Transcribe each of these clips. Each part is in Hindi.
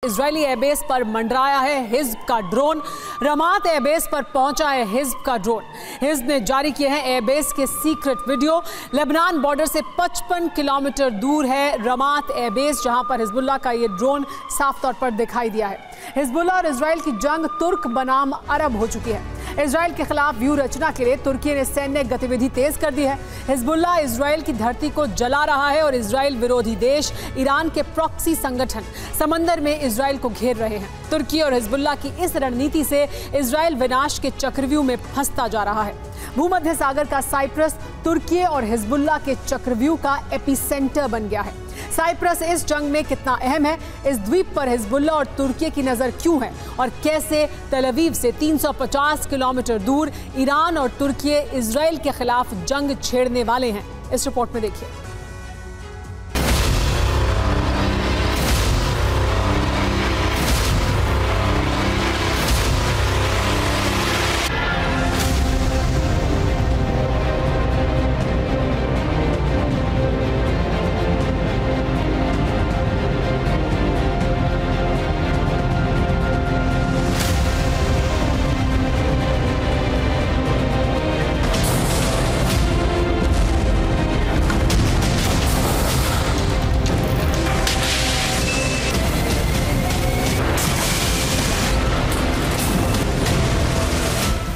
इजरायली एयरबेस पर मंडराया है हिज़्ब का ड्रोन। रमात एयरबेस पर पहुंचा है हिज़्ब का ड्रोन। हिज़्ब ने जारी किए हैं एयरबेस के सीक्रेट वीडियो। लेबनान बॉर्डर से 55 किलोमीटर दूर है रमात एयरबेस, जहां पर हिजबुल्लाह का ये ड्रोन साफ तौर पर दिखाई दिया है। हिजबुल्लाह और इजराइल की जंग तुर्क बनाम अरब हो चुकी है। इजराइल के खिलाफ व्यू रचना के लिए तुर्की ने सैन्य गतिविधि तेज कर दी है। हिजबुल्लाह इजराइल की धरती को जला रहा है और इजराइल विरोधी देश ईरान के प्रॉक्सी संगठन समंदर में इजराइल को घेर रहे हैं। तुर्की और हिजबुल्लाह की इस रणनीति से इजराइल विनाश के चक्रव्यूह में फंसता जा रहा है। भूमध्य सागर का साइप्रस तुर्की और हिजबुल्लाह के चक्रव्यूह का एपिसेंटर बन गया है। साइप्रस इस जंग में कितना अहम है, इस द्वीप पर हिजबुल्लाह और तुर्की की नजर क्यों है और कैसे तेल अवीव से 350 किलोमीटर दूर ईरान और तुर्की इजराइल के खिलाफ जंग छेड़ने वाले हैं, इस रिपोर्ट में देखिए।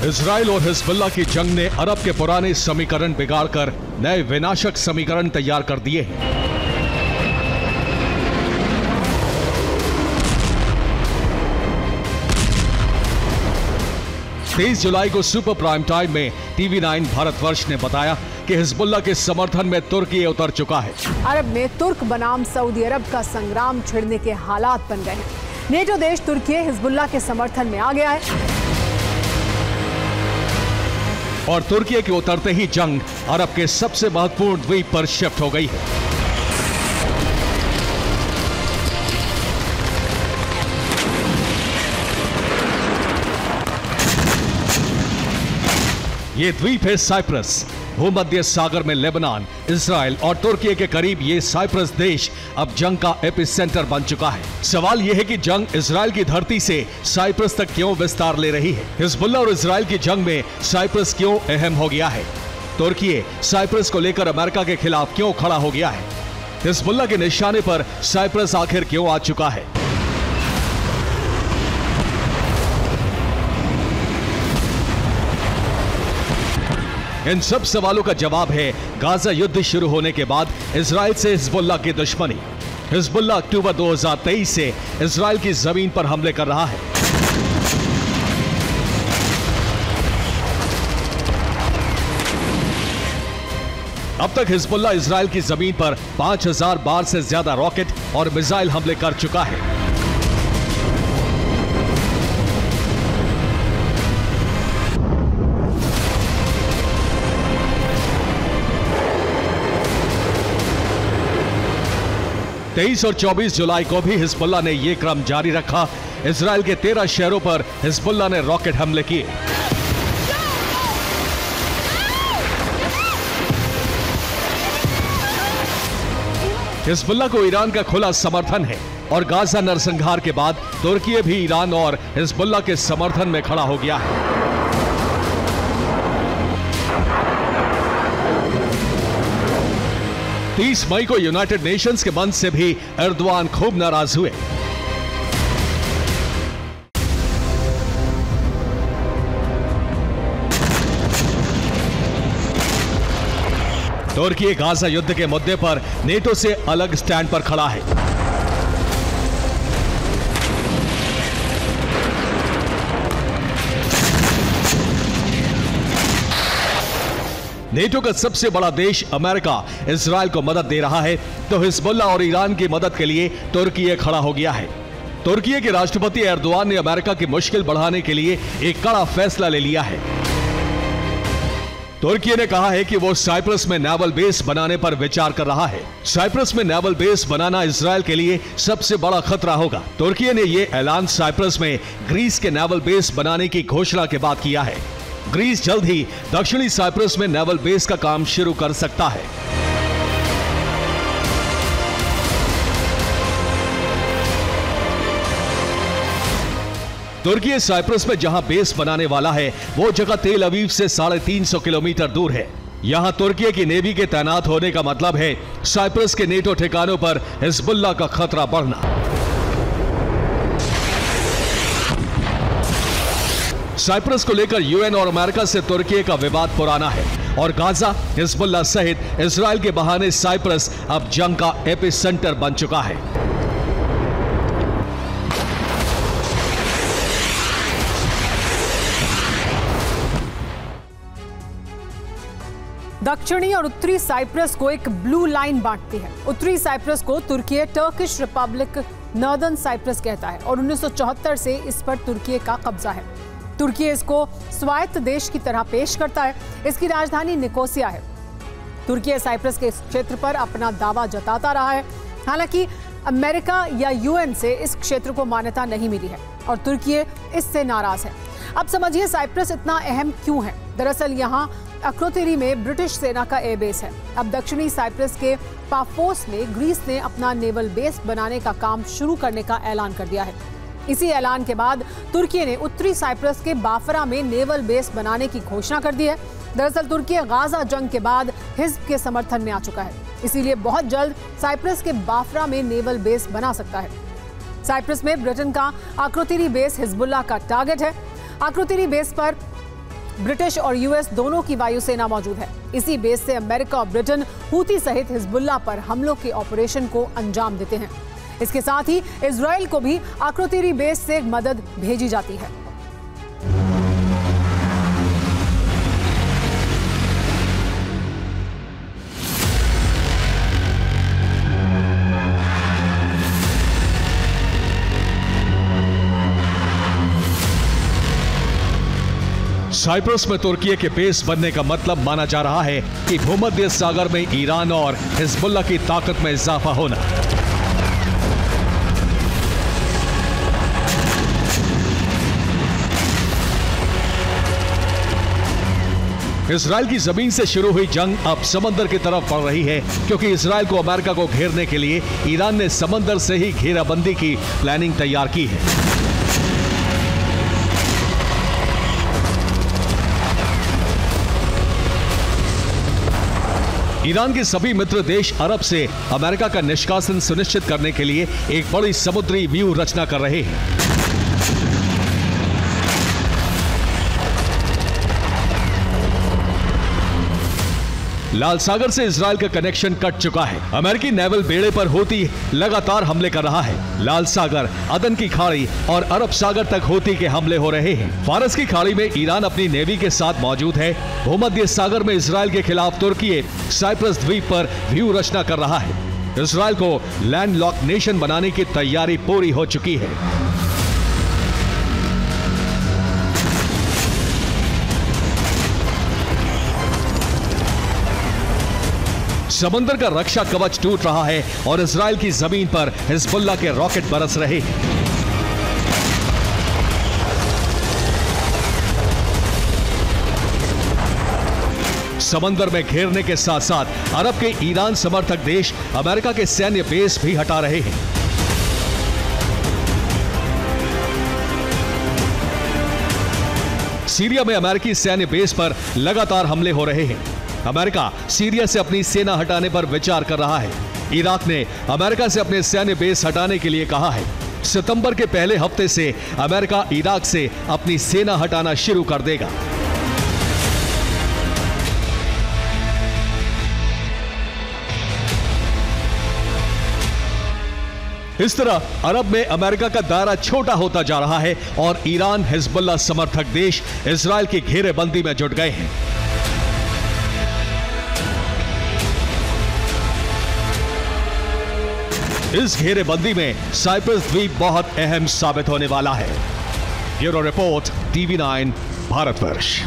इजराइल और हिजबुल्लाह की जंग ने अरब के पुराने समीकरण बिगाड़कर नए विनाशक समीकरण तैयार कर दिए हैं। तेईस जुलाई को सुपर प्राइम टाइम में TV9 भारतवर्ष ने बताया कि हिजबुल्लाह के समर्थन में तुर्की उतर चुका है। अरब में तुर्क बनाम सऊदी अरब का संग्राम छिड़ने के हालात बन गए हैं। नेटो देश तुर्की हिजबुल्लाह के समर्थन में आ गया है और तुर्की के उतरते ही जंग अरब के सबसे महत्वपूर्ण द्वीप पर शिफ्ट हो गई है। ये द्वीप है साइप्रस। भूमध्य सागर में लेबनान, इजराइल और तुर्की के करीब ये साइप्रस देश अब जंग का एपिसेंटर बन चुका है। सवाल यह है कि जंग इजराइल की धरती से साइप्रस तक क्यों विस्तार ले रही है? हिजबुल्लाह और इजराइल की जंग में साइप्रस क्यों अहम हो गया है? तुर्की साइप्रस को लेकर अमेरिका के खिलाफ क्यों खड़ा हो गया है? हिजबुल्लाह के निशाने पर साइप्रस आखिर क्यों आ चुका है? इन सब सवालों का जवाब है गाजा युद्ध शुरू होने के बाद इजराइल से हिजबुल्लाह की दुश्मनी। हिजबुल्लाह अक्टूबर 2023 से इजराइल की जमीन पर हमले कर रहा है। अब तक हिजबुल्लाह इजराइल की जमीन पर 5000 बार से ज्यादा रॉकेट और मिसाइल हमले कर चुका है। तेईस और 24 जुलाई को भी हिजबुल्लाह ने यह क्रम जारी रखा। इजराइल के 13 शहरों पर हिजबुल्लाह ने रॉकेट हमले किए। हिजबुल्लाह को ईरान का खुला समर्थन है और गाजा नरसंहार के बाद तुर्की भी ईरान और हिजबुल्लाह के समर्थन में खड़ा हो गया है। तीस मई को यूनाइटेड नेशंस के बंद से भी एर्दोआन खूब नाराज हुए। तुर्की गाजा युद्ध के मुद्दे पर नेटो से अलग स्टैंड पर खड़ा है। नेटो का सबसे बड़ा देश अमेरिका इजराइल को मदद दे रहा है, तो हिजबुल्लाह और ईरान की मदद के लिए तुर्की खड़ा हो गया है। तुर्की के राष्ट्रपति एर्दोआन ने अमेरिका की मुश्किल बढ़ाने के लिए एक कड़ा फैसला ले लिया है। तुर्की ने कहा है कि वो साइप्रस में नेवल बेस बनाने पर विचार कर रहा है। साइप्रस में नेवल बेस बनाना इजराइल के लिए सबसे बड़ा खतरा होगा। तुर्की ने यह ऐलान साइप्रस में ग्रीस के नेवल बेस बनाने की घोषणा के बाद किया है। ग्रीस जल्द ही दक्षिणी साइप्रस में नेवल बेस का काम शुरू कर सकता है। तुर्की साइप्रस में जहां बेस बनाने वाला है वो जगह तेल अवीव से 350 किलोमीटर दूर है। यहां तुर्की की नेवी के तैनात होने का मतलब है साइप्रस के नेटो ठिकानों पर हिजबुल्लाह का खतरा बढ़ना। साइप्रस को लेकर यूएन और अमेरिका से तुर्की का विवाद पुराना है और गाजा, हिजबुल्लाह सहित इजराइल के बहाने साइप्रस अब जंग का एपिसेंटर बन चुका है। दक्षिणी और उत्तरी साइप्रस को एक ब्लू लाइन बांटती है। उत्तरी साइप्रस को तुर्की टर्किश रिपब्लिक नॉर्दर्न साइप्रस कहता है और 1974 से इस पर तुर्की का कब्जा है। तुर्की इसको स्वायत्त देश की तरह पेश करता है। इसकी राजधानी निकोसिया है। तुर्की साइप्रस के इस क्षेत्र पर अपना दावा जताता रहा है। हालांकि अमेरिका या यूएन से इस क्षेत्र को मान्यता नहीं मिली है और तुर्की इससे नाराज है। अब समझिए साइप्रस इतना अहम क्यों है। दरअसल यहाँ अक्रोतिरी में ब्रिटिश सेना का एयरबेस है। अब दक्षिणी साइप्रस के पाफोस में ग्रीस ने अपना नेवल बेस बनाने का काम शुरू करने का ऐलान कर दिया है। इसी ऐलान के बाद तुर्की ने उत्तरी साइप्रस के बाफरा में नेवल बेस बनाने की घोषणा कर दी है। दरअसल तुर्की गाजा जंग के बाद हिज्ब के समर्थन में आ चुका है, इसीलिए बहुत जल्द साइप्रस के बाफरा में नेवल बेस बना सकता है। साइप्रस में ब्रिटेन का अक्रोतिरी बेस हिजबुल्लाह का टारगेट है। अक्रोतिरी बेस पर ब्रिटिश और यूएस दोनों की वायुसेना मौजूद है। इसी बेस से अमेरिका और ब्रिटेन हूती सहित हिजबुल्लाह पर हमलों के ऑपरेशन को अंजाम देते हैं। इसके साथ ही इजराइल को भी अक्रोतिरी बेस से मदद भेजी जाती है। साइप्रस में तुर्की के बेस बनने का मतलब माना जा रहा है कि भूमध्य सागर में ईरान और हिजबुल्लाह की ताकत में इजाफा होना। इजराइल की जमीन से शुरू हुई जंग अब समंदर की तरफ बढ़ रही है, क्योंकि इजराइल को अमेरिका को घेरने के लिए ईरान ने समंदर से ही घेराबंदी की प्लानिंग तैयार की है। ईरान के सभी मित्र देश अरब से अमेरिका का निष्कासन सुनिश्चित करने के लिए एक बड़ी समुद्री व्यूह रचना कर रहे हैं। लाल सागर से इजराइल का कनेक्शन कट चुका है। अमेरिकी नेवल बेड़े पर हूती लगातार हमले कर रहा है। लाल सागर, अदन की खाड़ी और अरब सागर तक हूती के हमले हो रहे हैं। फारस की खाड़ी में ईरान अपनी नेवी के साथ मौजूद है। भूमध्य सागर में इजराइल के खिलाफ तुर्की साइप्रस द्वीप पर व्यूह रचना कर रहा है। इजराइल को लैंडलॉक नेशन बनाने की तैयारी पूरी हो चुकी है। समंदर का रक्षा कवच टूट रहा है और इजराइल की जमीन पर हिजबुल्लाह के रॉकेट बरस रहे हैं। समंदर में घेरने के साथ साथ अरब के ईरान समर्थक देश अमेरिका के सैन्य बेस भी हटा रहे हैं। सीरिया में अमेरिकी सैन्य बेस पर लगातार हमले हो रहे हैं। अमेरिका सीरिया से अपनी सेना हटाने पर विचार कर रहा है। इराक ने अमेरिका से अपने सैन्य बेस हटाने के लिए कहा है। सितंबर के पहले हफ्ते से अमेरिका इराक से अपनी सेना हटाना शुरू कर देगा। इस तरह अरब में अमेरिका का दायरा छोटा होता जा रहा है और ईरान, हिजबुल्लाह समर्थक देश इजराइल की घेरेबंदी में जुट गए हैं। इस घेरेबंदी में साइप्रस द्वीप बहुत अहम साबित होने वाला है। Bureau report, TV9 Bharatvarsh.